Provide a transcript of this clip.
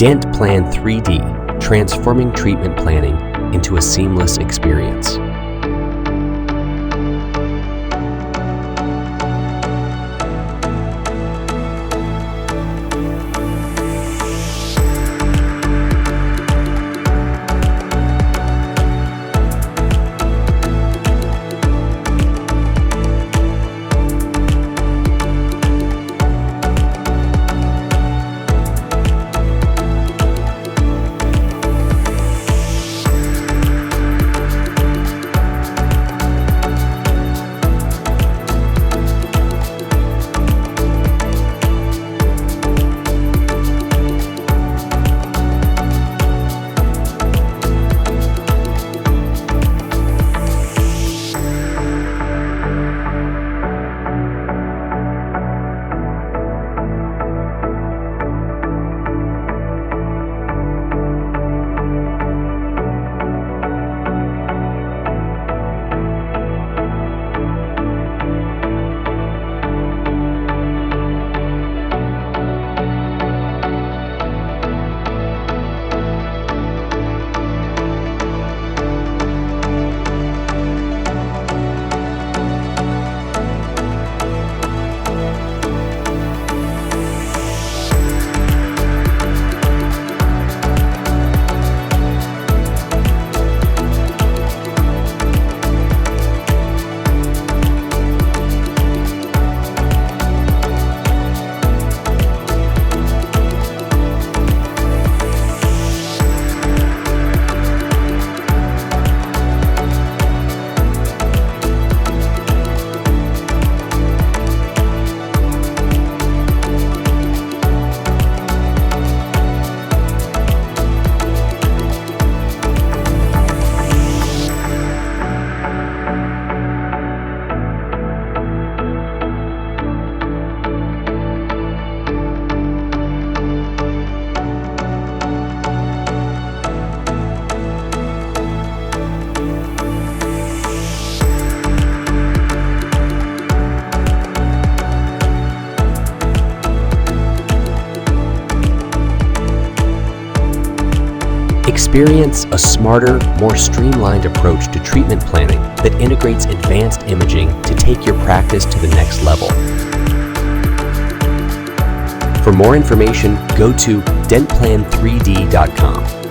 DentPlan3D, transforming treatment planning into a seamless experience. Experience a smarter, more streamlined approach to treatment planning that integrates advanced imaging to take your practice to the next level. For more information, go to DentPlan3D.com.